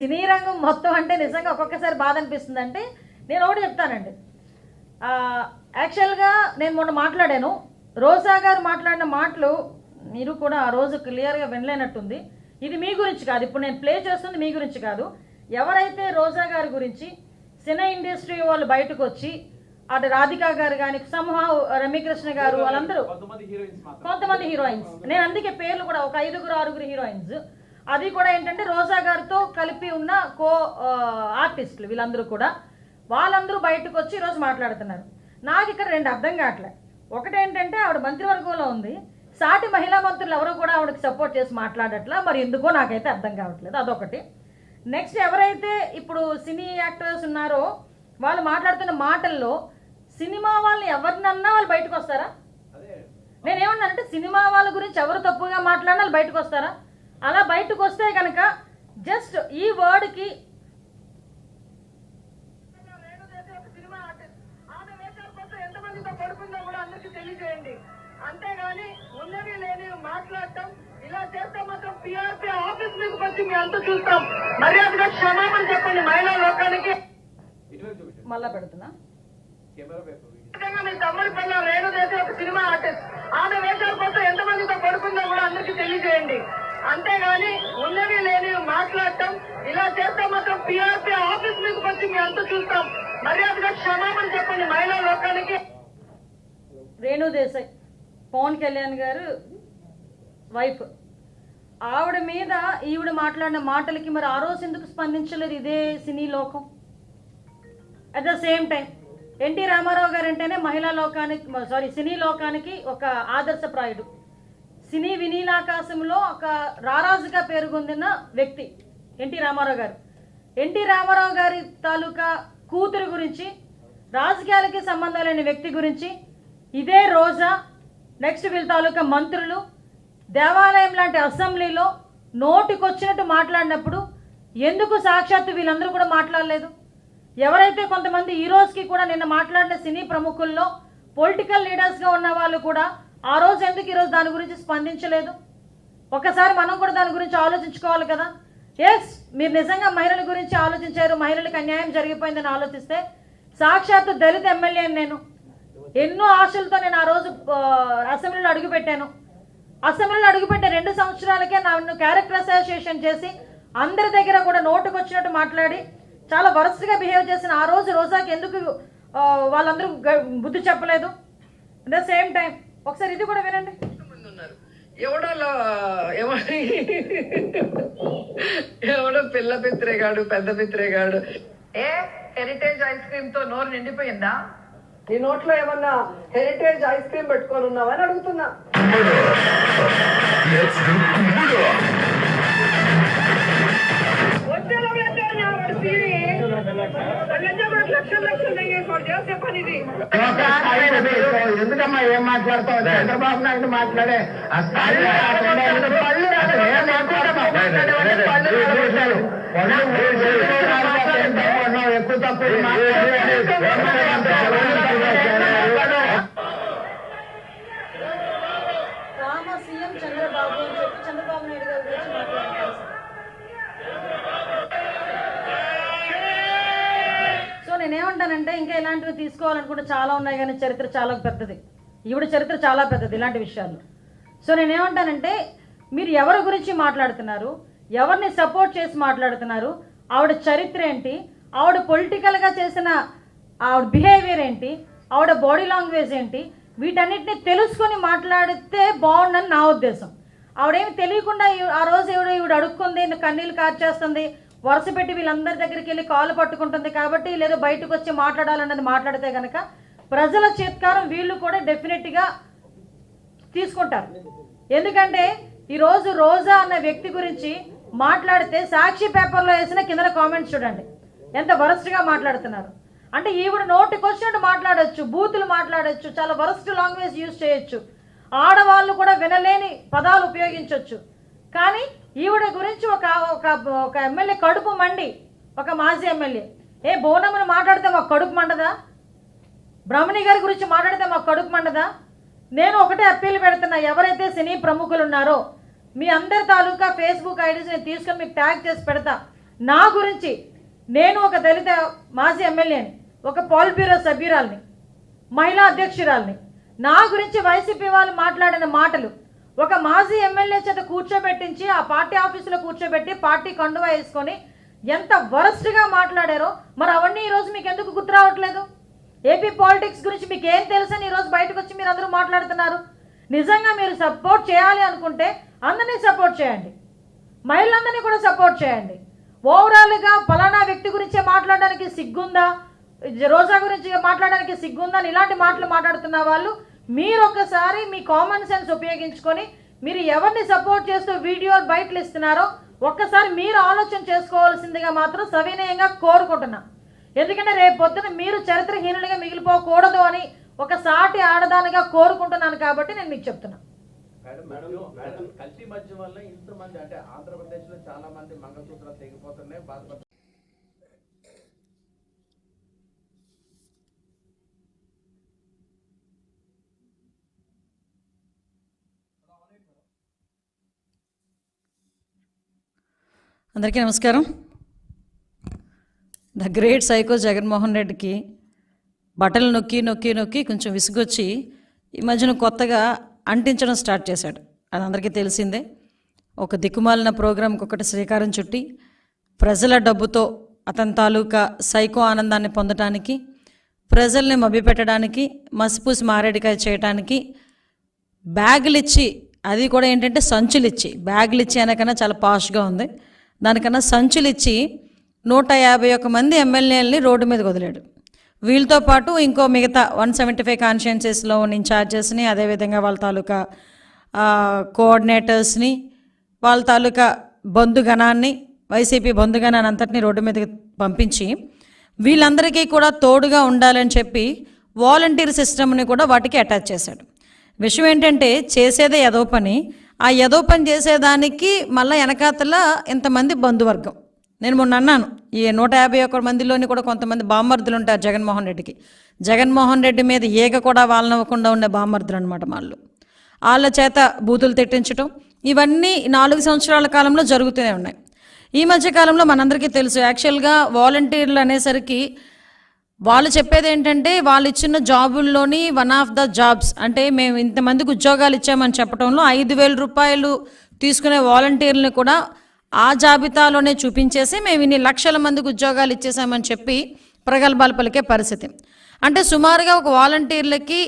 సినీ రంగం మొత్తం అంటే నిజంగా ఒక్కొక్కసారి బాధ అనిపిస్తుంది. అంటే నేను ఒకటి చెప్తానండి, యాక్చువల్గా నేను మొన్న మాట్లాడాను, రోజా గారు మాట్లాడిన మాటలు మీరు కూడా ఆ రోజు క్లియర్గా వినలేనట్టుంది. ఇది మీ గురించి కాదు, ఇప్పుడు నేను ప్లే చేస్తుంది మీ గురించి కాదు. ఎవరైతే రోజా గారి గురించి సినీ ఇండస్ట్రీ వాళ్ళు బయటకు వచ్చి అటు రాధికా గారు కానీ సంహావ్ రమ్యకృష్ణ గారు వాళ్ళందరూ కొంతమంది హీరోయిన్స్, నేను అందుకే పేర్లు కూడా ఒక 5-6 హీరోయిన్స్, అది కూడా ఏంటంటే రోజా గారితో కలిపి ఉన్న కో ఆర్టిస్టులు వీళ్ళందరూ కూడా వాళ్ళందరూ బయటకు వచ్చి ఈరోజు మాట్లాడుతున్నారు. నాకు ఇక్కడ రెండు అర్థం కావట్లే. ఒకటేంటంటే ఆవిడ మంత్రివర్గంలో ఉంది, సాటి మహిళా మంత్రులు ఎవరు కూడా ఆవిడకి సపోర్ట్ చేసి మాట్లాడట్లా, మరి ఎందుకో నాకైతే అర్థం కావట్లేదు. అదొకటి. నెక్స్ట్ ఎవరైతే ఇప్పుడు సినీ యాక్టర్స్ ఉన్నారో వాళ్ళు మాట్లాడుతున్న మాటల్లో సినిమా వాళ్ళని ఎవరినన్నా వాళ్ళు బయటకు వస్తారా? నేనేమన్నానంటే సినిమా వాళ్ళ గురించి ఎవరు తప్పుగా మాట్లాడినా వాళ్ళు బయటకు వస్తారా? అలా బయటకు వస్తే కనుక జస్ట్ ఈ వర్డ్కి అంతేగాని ఉన్నవి లేని మాట్లాడటం ఇలా చేస్తే మాత్రం పిఆర్పీ ఆఫీస్ మీదకి వచ్చి మీ అంతా చూస్తాం. మర్యాదగా క్షమాపణ చెప్పండి మహిళా లోకానికి. మళ్ళా పెడుతున్నా. మీ తమ్ముడి పిల్ల రేణుదేశ ఒక సినిమా ఆర్టిస్ట్, ఆమె వేషాల కోసం ఎంతమందితో పడుకుందో కూడా అందరికీ తెలియజేయండి. అంతేగాని ఉన్నవి లేని మాట్లాడటం ఇలా చేస్తే మాత్రం పిఆర్పీ ఆఫీస్ మీదకి వచ్చి మీ అంతా చూస్తాం. మర్యాదగా క్షమాపణ చెప్పండి మహిళా లోకానికి. రేణుదేశాయ్ పవన్ కళ్యాణ్ గారు వైఫ్, ఆవిడ మీద ఈవిడ మాట్లాడిన మాటలకి మరి ఆ రోజు ఎందుకు స్పందించలేదు ఇదే సినీ లోకం? At the same time NT Rama Rao garu అంటేనే మహిళా లోకానికి సినీ లోకానికి ఒక ఆదర్శప్రాయుడు. సినీ వినీలాకాశంలో ఒక రారాజుగా పేరుగొందిన వ్యక్తి ఎన్టీ రామారావు గారు. ఎన్టీ రామారావు గారి తాలూకా కూతురు గురించి, రాజకీయాలకి సంబంధం లేని వ్యక్తి గురించి ఇదే రోజా, నెక్స్ట్ వీళ్ళ తాలూకా మంత్రులు దేవాలయం లాంటి అసెంబ్లీలో నోటికొచ్చినట్టు మాట్లాడినప్పుడు ఎందుకు సాక్షాత్తు వీళ్ళందరూ కూడా మాట్లాడలేదు? ఎవరైతే కొంతమంది ఈ రోజుకి కూడా నిన్న మాట్లాడిన సినీ ప్రముఖుల్లో పొలిటికల్ లీడర్స్గా ఉన్న వాళ్ళు కూడా ఆ రోజు ఎందుకు ఈరోజు దాని గురించి స్పందించలేదు? ఒకసారి మనం కూడా దాని గురించి ఆలోచించుకోవాలి కదా. ఎస్, మీరు నిజంగా మహిళల గురించి ఆలోచించారు, మహిళలకు అన్యాయం జరిగిపోయిందని ఆలోచిస్తే సాక్షాత్తు దళిత ఎమ్మెల్యేని నేను ఎన్నో ఆశలతో నేను ఆ రోజు అసెంబ్లీలో అడుగుపెట్టాను. అసెంబ్లీలో అడుగుపెట్టే 2 సంవత్సరాలకే నన్ను క్యారెక్టర్ అసోసియేషన్ చేసి అందరి దగ్గర కూడా నోటుకొచ్చినట్టు మాట్లాడి చాలా వరస్ట్గా బిహేవ్ చేసిన ఆ రోజు రోజాకి ఎందుకు వాళ్ళందరూ బుద్ధి చెప్పలేదు? అట్ ద సేమ్ టైం ఒకసారి ఇది కూడా వినండి. ఎవడో పిల్ల పిత్రేగాడు పెద్ద పిత్రేగాడు. హెరిటేజ్ ఐస్ క్రీమ్ తో నోరు నిండిపోయిందా? నీ నోట్లో ఏమన్నా హెరిటేజ్ ఐస్ క్రీమ్ పెట్టుకొని ఉన్నావా అని అడుగుతున్నా. ఎందుకమ్మా ఏం మాట్లాడతావు? చంద్రబాబు నాయుడు మాట్లాడే ఆ స్థాయిలో ఎక్కువ తక్కువ రామ సీఎం చంద్రబాబు అని చెప్పి చంద్రబాబు నాయుడు గారి గురించి మాట్లాడారు. సో నేనేమంటానంటే ఇంకా ఇలాంటివి తీసుకోవాలనుకుంటే చాలా ఉన్నాయి, కానీ చరిత్ర చాలా పెద్దది, ఈవిడ చరిత్ర చాలా పెద్దది ఇలాంటి విషయాల్లో. సో నేనేమంటానంటే మీరు ఎవరి గురించి మాట్లాడుతున్నారు, ఎవరిని సపోర్ట్ చేసి మాట్లాడుతున్నారు, ఆవిడ చరిత్ర ఏంటి, ఆవిడ పొలిటికల్గా చేసిన ఆవిడ బిహేవియర్ ఏంటి, ఆవిడ బాడీ లాంగ్వేజ్ ఏంటి, వీటన్నిటిని తెలుసుకొని మాట్లాడితే బాగుండని నా ఉద్దేశం. ఆవిడేమి తెలియకుండా ఆ రోజు ఈవిడ అడుక్కుంది, కన్నీళ్ళు కార్చేస్తుంది, వరుస పెట్టి వీళ్ళందరి దగ్గరికి వెళ్ళి కాలు పట్టుకుంటుంది కాబట్టి లేదో బయటకు వచ్చి మాట్లాడాలన్నది మాట్లాడితే కనుక ప్రజల చేత్కారం వీళ్ళు కూడా డెఫినెట్గా తీసుకుంటారు. ఎందుకంటే ఈరోజు రోజా అన్న వ్యక్తి గురించి మాట్లాడితే సాక్షి పేపర్లో వేసిన కింద కామెంట్స్ చూడండి ఎంత వరస్ట్గా మాట్లాడుతున్నారు. అంటే ఈవిడ నోటికి వచ్చినట్టు మాట్లాడచ్చు, బూతులు మాట్లాడచ్చు, చాలా వరస్ట్ లాంగ్వేజ్ యూజ్ చేయొచ్చు, ఆడవాళ్ళు కూడా వినలేని పదాలు ఉపయోగించవచ్చు. కానీ ఈవిడ గురించి ఒక ఎమ్మెల్యే కడుపు మండి, ఒక మాజీ ఎమ్మెల్యే బోనమ్మని మాట్లాడితే మాకు కడుపు మండదా? బ్రహ్మణి గారి గురించి మాట్లాడితే మాకు కడుపు మండదా? నేను ఒకటే అప్పీల్ పెడుతున్నా, ఎవరైతే సినీ ప్రముఖులు ఉన్నారో మీ అందరి తాలూకా ఫేస్బుక్ ఐడీస్ నేను తీసుకొని మీకు ట్యాగ్ చేసి పెడతా. నా గురించి, నేను ఒక దళిత మాజీ ఎమ్మెల్యేని, ఒక పాల్ బ్యూరో సభ్యురాల్ని, మహిళా అధ్యక్షురాల్ని, నా గురించి వైసీపీ వాళ్ళు మాట్లాడిన మాటలు ఒక మాజీ ఎమ్మెల్యే చేత కూర్చోబెట్టించి ఆ పార్టీ ఆఫీసులో కూర్చోబెట్టి పార్టీ కండువా వేసుకొని ఎంత వరస్ట్గా మాట్లాడారో మరి అవన్నీ ఈరోజు మీకు ఎందుకు గుర్తు రావట్లేదు? ఏపీ పాలిటిక్స్ గురించి మీకు ఏం తెలుసని ఈరోజు బయటకు వచ్చి మీరు అందరూ మాట్లాడుతున్నారు. నిజంగా మీరు సపోర్ట్ చేయాలి అనుకుంటే అందరినీ సపోర్ట్ చేయండి, మహిళలందరినీ కూడా సపోర్ట్ చేయండి. ఓవరాల్గా ఫలానా వ్యక్తి గురించే మాట్లాడడానికి సిగ్గుందా, రోజా గురించి మాట్లాడడానికి సిగ్గుందా అని ఇలాంటి మాటలు మాట్లాడుతున్న వాళ్ళు మీరు ఒకసారి మీ కామన్ సెన్స్ ఉపయోగించుకొని మీరు ఎవరిని సపోర్ట్ చేస్తూ వీడియోలు బయటలు ఇస్తున్నారో ఒక్కసారి మీరు ఆలోచన చేసుకోవాల్సిందిగా మాత్రం సవినయంగా కోరుకుంటున్నా. ఎందుకంటే రేపు పొద్దున మీరు చరిత్రహీనులుగా మిగిలిపోకూడదు అని ఒక సాటి ఆడదానిగా కోరుకుంటున్నాను కాబట్టి నేను మీకు చెప్తున్నా. కల్తీ మద్యం వల్ల ఇంతమంది అంటే ఆంధ్రప్రదేశ్ లో చాలా మంది మంగళసూత్రాలు తెగిపోతున్నాయి, బాధపడుతున్నారు. అందరికీ నమస్కారం. ద గ్రేట్ సైకో జగన్మోహన్ రెడ్డికి బట్టలు నొక్కి నొక్కి నొక్కి కొంచెం విసుగొచ్చి ఈ మధ్యన కొత్తగా అంటించడం స్టార్ట్ చేశాడు. అది అందరికీ తెలిసిందే. ఒక దిక్కుమాలిన ప్రోగ్రాంకి ఒకటి శ్రీకారం చుట్టి ప్రజల డబ్బుతో అతని తాలూకా సైకో ఆనందాన్ని పొందడానికి, ప్రజల్ని మభ్యపెట్టడానికి, మసిపూసి మారేడికాయ చేయడానికి బ్యాగులు ఇచ్చి, అది కూడా ఏంటంటే సంచులు ఇచ్చి, బ్యాగులు ఇచ్చి అనకన్నా చాలా పాష్గా ఉంది, దానికన్నా సంచులు ఇచ్చి 151 మంది ఎమ్మెల్యేలని రోడ్డు మీద వదిలాడు. వీళ్ళతో పాటు ఇంకో మిగతా 175 కాన్స్టిట్యుయెన్సీస్లో ఉన్న ఇన్ఛార్జెస్ని, అదేవిధంగా వాళ్ళ తాలూకా కోఆర్డినేటర్స్ని, వాళ్ళ తాలూకా బంధుగణాన్ని, వైసీపీ బంధుగణాన్ని అంతటినీ రోడ్డు మీదకి పంపించి వీళ్ళందరికీ కూడా తోడుగా ఉండాలని చెప్పి వాలంటీర్ సిస్టమ్ని కూడా వాటికి అటాచ్ చేశాడు. విషయం ఏంటంటే చేసేదే ఏదో పని, ఆ ఏదో పని చేసేదానికి మళ్ళీ వెనకాతల ఇంతమంది బంధువర్గం. నేను మొన్న అన్నాను, ఈ 151 మందిలోని కూడా కొంతమంది బామ్మర్దులు ఉంటారు జగన్మోహన్ రెడ్డికి. జగన్మోహన్ రెడ్డి మీద ఏగ కూడా వాళ్ళనవ్వకుండా ఉండే బామ్మర్దులు అనమాట వాళ్ళు. వాళ్ళ చేత బూతులు తిట్టించడం ఇవన్నీ 4 సంవత్సరాల కాలంలో జరుగుతూనే ఉన్నాయి. ఈ మధ్యకాలంలో మనందరికీ తెలుసు, యాక్చువల్గా వాలంటీర్లు అనేసరికి వాళ్ళు చెప్పేది ఏంటంటే వాళ్ళు ఇచ్చిన జాబుల్లోని వన్ ఆఫ్ ద జాబ్స్ అంటే మేము ఇంతమందికి ఉద్యోగాలు ఇచ్చామని చెప్పడంలో 5,000 రూపాయలు తీసుకునే వాలంటీర్లను కూడా ఆ జాబితాలోనే చూపించేసి మేము ఇన్ని లక్షల మందికి ఉద్యోగాలు ఇచ్చేసామని చెప్పి ప్రగల్భాలు పలికే పరిస్థితి. అంటే సుమారుగా ఒక వాలంటీర్లకి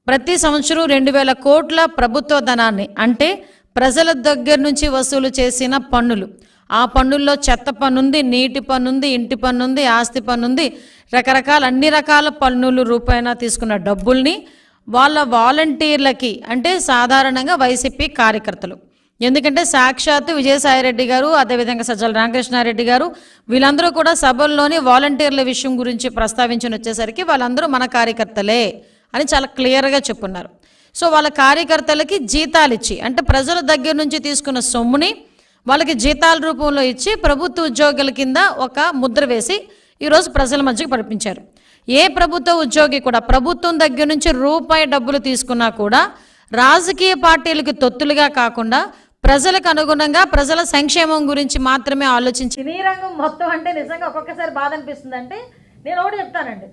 ప్రతి సంవత్సరం 2,000 కోట్ల ప్రభుత్వ ధనాన్ని, అంటే ప్రజల దగ్గర నుంచి వసూలు చేసిన పన్నులు, ఆ పన్నుల్లో చెత్త పన్నుంది, నీటి పన్నుంది, ఇంటి పన్నుంది, ఆస్తి పన్నుంది, రకరకాల అన్ని రకాల పన్నులు రూపాయన తీసుకున్న డబ్బుల్ని వాళ్ళ వాలంటీర్లకి, అంటే సాధారణంగా వైసీపీ కార్యకర్తలు, ఎందుకంటే సాక్షాత్తు విజయసాయిరెడ్డి గారు, అదేవిధంగా సజ్జల రామకృష్ణారెడ్డి గారు వీళ్ళందరూ కూడా సభల్లోని వాలంటీర్ల విషయం గురించి ప్రస్తావించిన వచ్చేసరికి వాళ్ళందరూ మన కార్యకర్తలే అని చాలా క్లియర్గా చెప్పున్నారు. సో వాళ్ళ కార్యకర్తలకి జీతాలు ఇచ్చి, అంటే ప్రజల దగ్గర నుంచి తీసుకున్న సొమ్ముని వాళ్ళకి జీతాల రూపంలో ఇచ్చి ప్రభుత్వ ఉద్యోగుల కింద ఒక ముద్ర వేసి ఈరోజు ప్రజల మధ్యకి పంపించారు. ఏ ప్రభుత్వ ఉద్యోగి కూడా ప్రభుత్వం దగ్గర నుంచి రూపాయి డబ్బులు తీసుకున్నా కూడా రాజకీయ పార్టీలకి తొత్తులుగా కాకుండా ప్రజలకు అనుగుణంగా ప్రజల సంక్షేమం గురించి మాత్రమే ఆలోచించి. సినీ రంగం మొత్తం అంటే నిజంగా ఒక్కొక్కసారి బాధ అనిపిస్తుంది. అంటే నేను ఒకటి చెప్తానండి,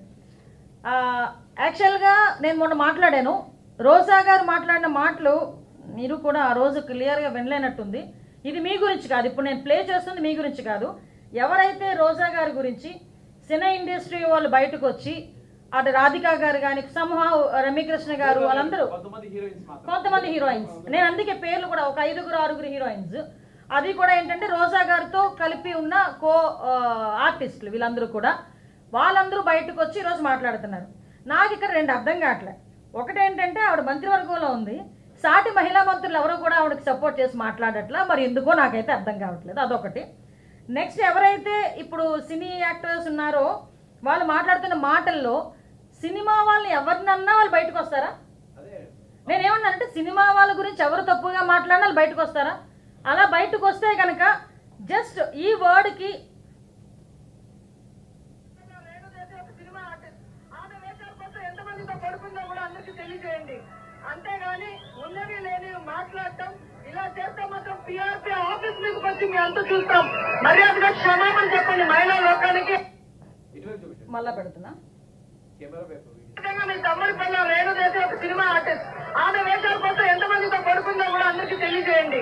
యాక్చువల్గా నేను మొన్న మాట్లాడాను, రోజా గారు మాట్లాడిన మాటలు మీరు కూడా ఆ రోజు క్లియర్గా వినలేనట్టుంది. ఇది మీ గురించి కాదు, ఇప్పుడు నేను ప్లే చేస్తుంది మీ గురించి కాదు. ఎవరైతే రోజా గారి గురించి సినీ ఇండస్ట్రీ వాళ్ళు బయటకు వచ్చి, అటు రాధికా గారు కానీ, సంహా రమ్యకృష్ణ గారు, వాళ్ళందరూ కొంతమంది హీరోయిన్స్, నేను అందుకే పేర్లు కూడా ఒక 5-6 హీరోయిన్స్, అది కూడా ఏంటంటే రోజా గారితో కలిపి ఉన్న కో ఆర్టిస్టులు, వీళ్ళందరూ కూడా వాళ్ళందరూ బయటకు వచ్చి ఈరోజు మాట్లాడుతున్నారు. నాకు ఇక్కడ 2 అర్థం కావట్లే. ఒకటేంటంటే ఆవిడ మంత్రివర్గంలో ఉంది, సాటి మహిళా మంత్రులు ఎవరో కూడా ఆవిడకి సపోర్ట్ చేసి మాట్లాడట్లా, మరి ఎందుకో నాకైతే అర్థం కావట్లేదు. అదొకటి. నెక్స్ట్ ఎవరైతే ఇప్పుడు సినీ యాక్టర్స్ ఉన్నారో వాళ్ళు మాట్లాడుతున్న మాటల్లో సినిమా వాళ్ళని ఎవరినన్నా వాళ్ళు బయటకు వస్తారా? నేనేమన్నానంటే సినిమా వాళ్ళ గురించి ఎవరు తప్పుగా మాట్లాడినా వాళ్ళు బయటకు వస్తారా? అలా బయటకు వస్తే కనుక జస్ట్ ఈ వర్డ్కి తెలియజేయండి. అంతేగాని ఉన్నవి లేని మాట్లాడటం ఇలా చేస్తే మాత్రం పిఆర్పీ ఆఫీస్ మీదకి వచ్చి మీ అంతా చూస్తాం. మర్యాదగా క్షమాపణ చెప్పండి మహిళా లోకానికి. ఇటువైపు చూపించండి. మళ్ళా పెడుతున్నా. కెమెరా వైపు వీడియో. ఖచ్చితంగా మీ తమ్ముడి పిల్ల రేణుదేవి ఒక సినిమా ఆర్టిస్ట్. ఆమె వేషాల కోసం ఎంతమందితో పడుకుందో కూడా అందరికీ తెలియజేయండి.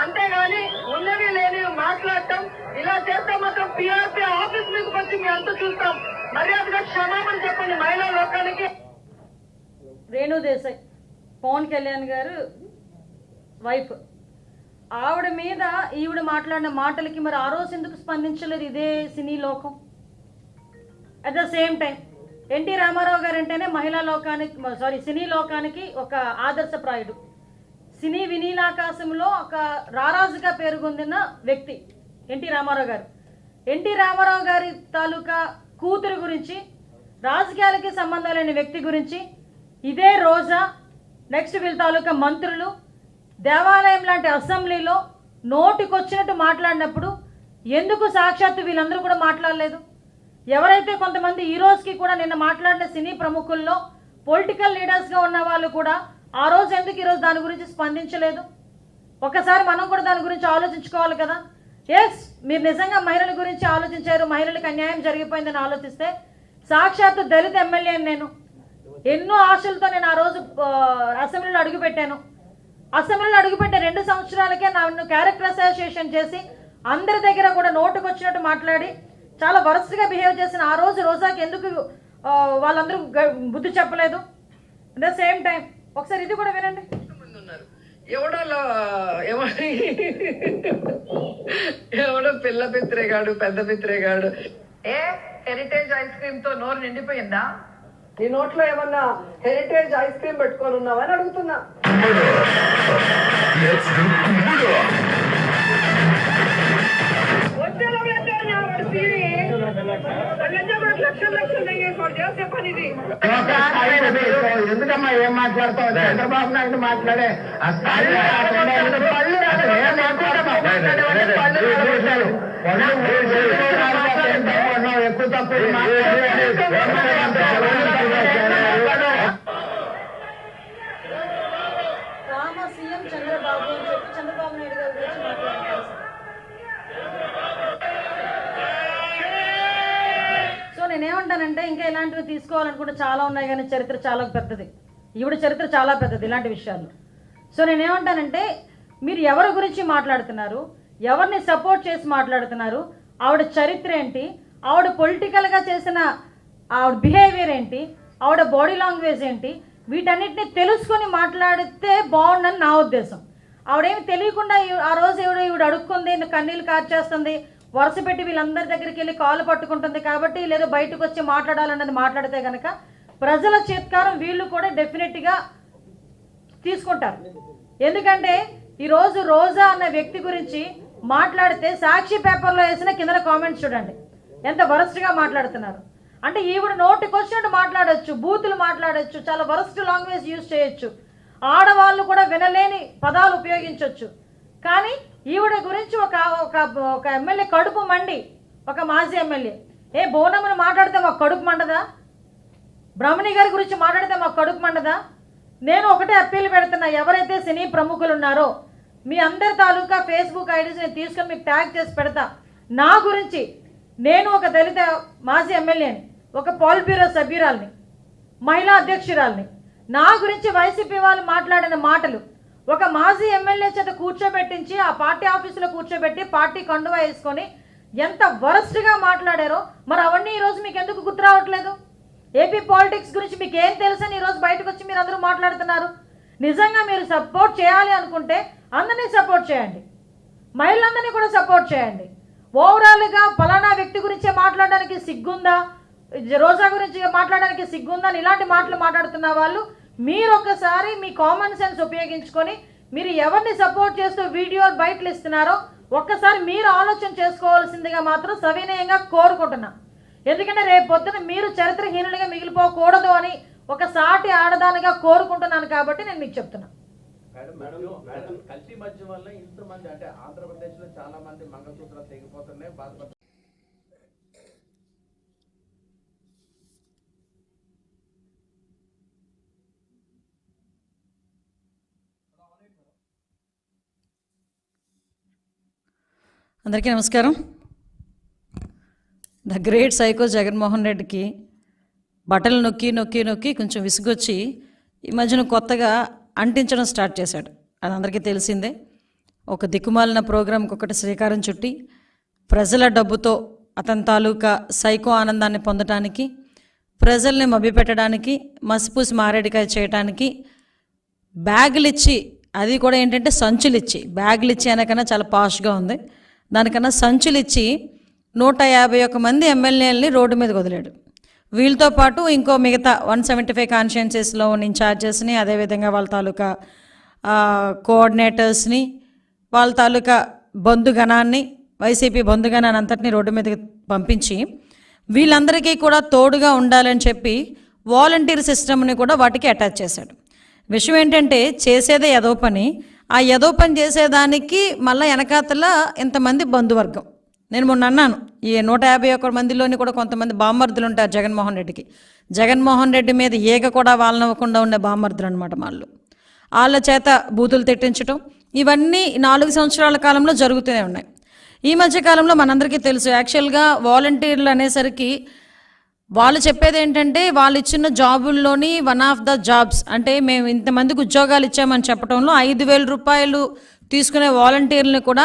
అంతేగాని ఉన్నవి లేనివి మాట్లాడటం ఇలా చేస్తే మాత్రం పిఆర్పీ ఆఫీస్ మీదకి వచ్చి మీ అంతా చూస్తాం. మర్యాదగా క్షమాపణ చెప్పండి మహిళా లోకానికి. రేణు దేశాయ్ పవన్ కళ్యాణ్ గారు వైఫ్. ఆవిడ మీద ఈవిడ మాట్లాడిన మాటలకి మరి ఆ రోజు ఎందుకు స్పందించలేదు ఇదే సినీ లోకం? At the same time NT Rama Rao garu అంటేనే మహిళా లోకానికి సినీ లోకానికి ఒక ఆదర్శప్రాయుడు. సినీ వినీలాకాశంలో ఒక రారాజుగా పేరుగొందిన వ్యక్తి ఎన్టీ రామారావు గారు. ఎన్టీ రామారావు గారి తాలూకా కూతురు గురించి, రాజకీయాలకి సంబంధం లేని వ్యక్తి గురించి ఇదే రోజా, నెక్స్ట్ వీళ్ళ తాలూకా మంత్రులు దేవాలయం లాంటి అసెంబ్లీలో నోటికొచ్చినట్టు మాట్లాడినప్పుడు ఎందుకు సాక్షాత్తు వీళ్ళందరూ కూడా మాట్లాడలేదు? ఎవరైతే కొంతమంది ఈ రోజుకి కూడా నిన్న మాట్లాడిన సినీ ప్రముఖుల్లో పొలిటికల్ లీడర్స్గా ఉన్న వాళ్ళు కూడా ఆ రోజు ఎందుకు ఈరోజు దాని గురించి స్పందించలేదు? ఒకసారి మనం కూడా దాని గురించి ఆలోచించుకోవాలి కదా. ఎస్, మీరు నిజంగా మహిళల గురించి ఆలోచించారు, మహిళలకు అన్యాయం జరిగిపోయిందని ఆలోచిస్తే సాక్షాత్తు దళిత ఎమ్మెల్యే నేను ఎన్నో ఆశలతో నేను ఆ రోజు అసెంబ్లీలో అడుగుపెట్టాను. అసెంబ్లీలో అడుగుపెట్టే 2 సంవత్సరాలకే నన్ను క్యారెక్టర్ అసోసియేషన్ చేసి అందరి దగ్గర కూడా నోటుకొచ్చినట్టు మాట్లాడి చాలా వరస్ట్గా బిహేవ్ చేసిన ఆ రోజు రోజాకి ఎందుకు వాళ్ళందరూ బుద్ధి చెప్పలేదు? అట్ ద సేమ్ టైం ఒకసారి ఇది కూడా వినండి. ఎవడో పిల్ల పిత్రేగాడు, పెద్ద పిత్రేగాడు. హెరిటేజ్ ఐస్ క్రీమ్ తో నోరు నిండిపోయిందా? నీ నోట్లో ఏమన్నా హెరిటేజ్ ఐస్ క్రీమ్ పెట్టుకొని ఉన్నావని అడుగుతున్నా. ఎందుకమ్మా ఏం మాట్లాడతావు? చంద్రబాబు నాయుడు మాట్లాడే ఆ స్థాయి ఎక్కువ తక్కువ రామ సీఎం చంద్రబాబు అని చెప్పి చంద్రబాబు నాయుడు గారి గురించి మాట్లాడారు. సో నేనేమంటానంటే ఇంకా ఇలాంటివి తీసుకోవాలనుకుంటే చాలా ఉన్నాయి, కానీ చరిత్ర చాలా పెద్దది. ఈవిడ చరిత్ర చాలా పెద్దది ఇలాంటి విషయాల్లో. సో నేనేమంటానంటే మీరు ఎవరి గురించి మాట్లాడుతున్నారు, ఎవరిని సపోర్ట్ చేసి మాట్లాడుతున్నారు, ఆవిడ చరిత్ర ఏంటి, ఆవిడ పొలిటికల్గా చేసిన ఆవిడ బిహేవియర్ ఏంటి, ఆవిడ బాడీ లాంగ్వేజ్ ఏంటి, వీటన్నిటిని తెలుసుకొని మాట్లాడితే బాగుండని నా ఉద్దేశం. ఆవిడేమి తెలియకుండా ఆ రోజు ఈవిడ అడుక్కుంది, కన్నీళ్ళు కార్చేస్తుంది, వరుస పెట్టి వీళ్ళందరి దగ్గరికి వెళ్ళి కాళ్ళు పట్టుకుంటుంది కాబట్టి లేదా బయటకు వచ్చి మాట్లాడాలన్నది మాట్లాడితే కనుక ప్రజల చేత్కారం వీళ్ళు కూడా డెఫినెట్గా తీసుకుంటారు. ఎందుకంటే ఈరోజు రోజా అన్న వ్యక్తి గురించి మాట్లాడితే సాక్షి పేపర్లో వేసిన కింద కామెంట్స్ చూడండి ఎంత వరస్ట్గా మాట్లాడుతున్నారు. అంటే ఈవిడ నోటికి వచ్చినట్టు మాట్లాడచ్చు, బూతులు మాట్లాడచ్చు, చాలా వరస్ట్ లాంగ్వేజ్ యూజ్ చేయొచ్చు, ఆడవాళ్ళు కూడా వినలేని పదాలు ఉపయోగించవచ్చు. కానీ ఈవిడ గురించి ఒక ఎమ్మెల్యే కడుపు మండి, ఒక మాజీ ఎమ్మెల్యే బోనమ్మని మాట్లాడితే మాకు కడుపు మండదా? బ్రహ్మణి గారి గురించి మాట్లాడితే మాకు కడుపు మండదా? నేను ఒకటే అప్పీల్ పెడుతున్నా, ఎవరైతే సినీ ప్రముఖులు ఉన్నారో మీ అందరి తాలూకా ఫేస్బుక్ ఐడీస్ నేను తీసుకొని మీకు ట్యాగ్ చేసి పెడతా. నా గురించి నేను ఒక దళిత మాజీ ఎమ్మెల్యేని, ఒక పాలిట్ బ్యూరో సభ్యురాల్ని, మహిళా అధ్యక్షురాల్ని, నా గురించి వైసీపీ వాళ్ళు మాట్లాడిన మాటలు ఒక మాజీ ఎమ్మెల్యే చేత కూర్చోబెట్టించి ఆ పార్టీ ఆఫీసులో కూర్చోబెట్టి పార్టీ కండువా వేసుకొని ఎంత వరస్ట్గా మాట్లాడారో మరి అవన్నీ ఈరోజు మీకు ఎందుకు గుర్తు రావట్లేదు? ఏపీ పాలిటిక్స్ గురించి మీకు ఏం తెలుసని ఈరోజు బయటకు వచ్చి మీరు అందరూ మాట్లాడుతున్నారు. నిజంగా మీరు సపోర్ట్ చేయాలి అనుకుంటే అందరినీ సపోర్ట్ చేయండి, మహిళలందరినీ కూడా సపోర్ట్ చేయండి. ఓవరాల్గా ఫలానా వ్యక్తి గురించే మాట్లాడడానికి సిగ్గుందా, రోజా గురించి మాట్లాడడానికి సిగ్గుందా అని ఇలాంటి మాటలు మాట్లాడుతున్న వాళ్ళు మీరు ఒకసారి మీ కామన్ సెన్స్ ఉపయోగించుకొని మీరు ఎవరిని సపోర్ట్ చేస్తూ వీడియో బయటలు ఇస్తున్నారో ఒక్కసారి మీరు ఆలోచన చేసుకోవాల్సిందిగా మాత్రం సవినయంగా కోరుకుంటున్నా. ఎందుకంటే రేపు పొద్దున మీరు చరిత్రహీనులుగా మిగిలిపోకూడదు అని ఒక సాటి ఆడదానిగా కోరుకుంటున్నాను కాబట్టి నేను మీకు చెప్తున్నా. మేడం కల్తీ మద్యం వల్ల ఇంతమంది అంటే ఆంధ్రప్రదేశ్ లో చాలా మంది మంగళసూత్రాలు తెగిపోతున్నాయి, బాధపడుతున్నారు. అందరికీ నమస్కారం. ద గ్రేట్ సైకో జగన్మోహన్ రెడ్డికి బట్టలు నొక్కి నొక్కి నొక్కి కొంచెం విసుగొచ్చి ఈ మధ్యన కొత్తగా అంటించడం స్టార్ట్ చేశాడు. అది అందరికీ తెలిసిందే. ఒక దిక్కుమాలిన ప్రోగ్రాంకి ఒకటి శ్రీకారం చుట్టి ప్రజల డబ్బుతో అతని తాలూకా సైకో ఆనందాన్ని పొందటానికి, ప్రజల్ని మభ్యపెట్టడానికి, మసిపూసి మారేడికాయ చేయటానికి బ్యాగులు ఇచ్చి, అది కూడా ఏంటంటే సంచులు ఇచ్చి, బ్యాగులు ఇచ్చి అనకన్నా చాలా పాష్గా ఉంది, దానికన్నా సంచులు ఇచ్చి 151 మంది ఎమ్మెల్యేలని రోడ్డు మీద వదిలాడు. వీళ్ళతో పాటు ఇంకో మిగతా 175 కాన్స్టిట్యుయెన్సీస్లో ఉన్న ఇన్ఛార్జెస్ని, అదేవిధంగా వాళ్ళ తాలూకా కోఆర్డినేటర్స్ని, వాళ్ళ తాలూకా బంధుగణాన్ని, వైసీపీ బంధుగణాన్ని అంతటినీ రోడ్డు మీదకి పంపించి వీళ్ళందరికీ కూడా తోడుగా ఉండాలని చెప్పి వాలంటీర్ సిస్టమ్ని కూడా వాటికి అటాచ్ చేశాడు. విషయం ఏంటంటే చేసేదే ఏదో పని, ఆ ఏదో పని చేసేదానికి మళ్ళీ వెనకాతల ఇంతమంది బంధువర్గం. నేను మొన్న అన్నాను, ఈ 151 మందిలోని కూడా కొంతమంది బామ్మర్దులు ఉంటారు జగన్మోహన్ రెడ్డికి. జగన్మోహన్ రెడ్డి మీద ఏక కూడా వాళ్ళనివ్వకుండా ఉండే బామ్మర్దులు అనమాట వాళ్ళు. వాళ్ళ చేత బూతులు తిట్టించడం ఇవన్నీ 4 సంవత్సరాల కాలంలో జరుగుతూనే ఉన్నాయి. ఈ మధ్యకాలంలో మనందరికీ తెలుసు, యాక్చువల్గా వాలంటీర్లు అనేసరికి వాళ్ళు చెప్పేది ఏంటంటే వాళ్ళు ఇచ్చిన జాబుల్లోని వన్ ఆఫ్ ద జాబ్స్ అంటే మేము ఇంతమందికి ఉద్యోగాలు ఇచ్చామని చెప్పడంలో 5,000 రూపాయలు తీసుకునే వాలంటీర్లను కూడా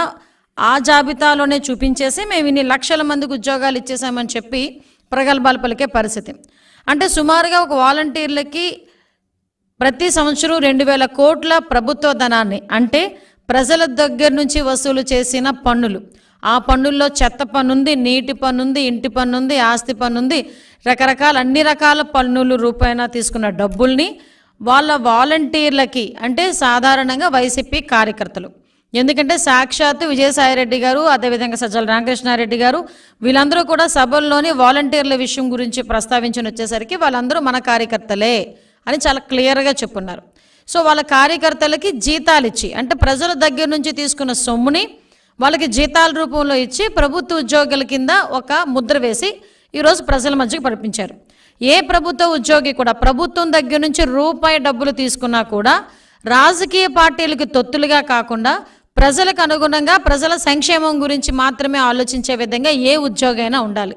ఆ జాబితాలోనే చూపించేసి మేము ఇన్ని లక్షల మందికి ఉద్యోగాలు ఇచ్చేసామని చెప్పి ప్రగల్భాలు పలికే పరిస్థితి. అంటే సుమారుగా ఒక వాలంటీర్లకి ప్రతి సంవత్సరం 2,000 కోట్ల ప్రభుత్వ ధనాన్ని, అంటే ప్రజల దగ్గర నుంచి వసూలు చేసిన పన్నులు, ఆ పన్నుల్లో చెత్త పన్నుంది, నీటి పన్నుంది, ఇంటి పన్నుంది, ఆస్తి పన్నుంది, రకరకాల అన్ని రకాల పన్నులు రూపాయన తీసుకున్న డబ్బుల్ని వాళ్ళ వాలంటీర్లకి, అంటే సాధారణంగా వైసీపీ కార్యకర్తలు, ఎందుకంటే సాక్షాత్తు విజయసాయిరెడ్డి గారు, అదేవిధంగా సజ్జల రామకృష్ణారెడ్డి గారు వీళ్ళందరూ కూడా సభల్లోని వాలంటీర్ల విషయం గురించి ప్రస్తావించిన వచ్చేసరికి వాళ్ళందరూ మన కార్యకర్తలే అని చాలా క్లియర్గా చెప్పున్నారు. సో వాళ్ళ కార్యకర్తలకి జీతాలు ఇచ్చి, అంటే ప్రజల దగ్గర నుంచి తీసుకున్న సొమ్ముని వాళ్ళకి జీతాల రూపంలో ఇచ్చి ప్రభుత్వ ఉద్యోగుల కింద ఒక ముద్ర వేసి ఈరోజు ప్రజల మధ్యకి పంపించారు. ఏ ప్రభుత్వ ఉద్యోగి కూడా ప్రభుత్వం దగ్గర నుంచి రూపాయి డబ్బులు తీసుకున్నా కూడా రాజకీయ పార్టీలకు తొత్తులుగా కాకుండా ప్రజలకు అనుగుణంగా ప్రజల సంక్షేమం గురించి మాత్రమే ఆలోచించే విధంగా ఏ ఉద్యోగి అయినా ఉండాలి.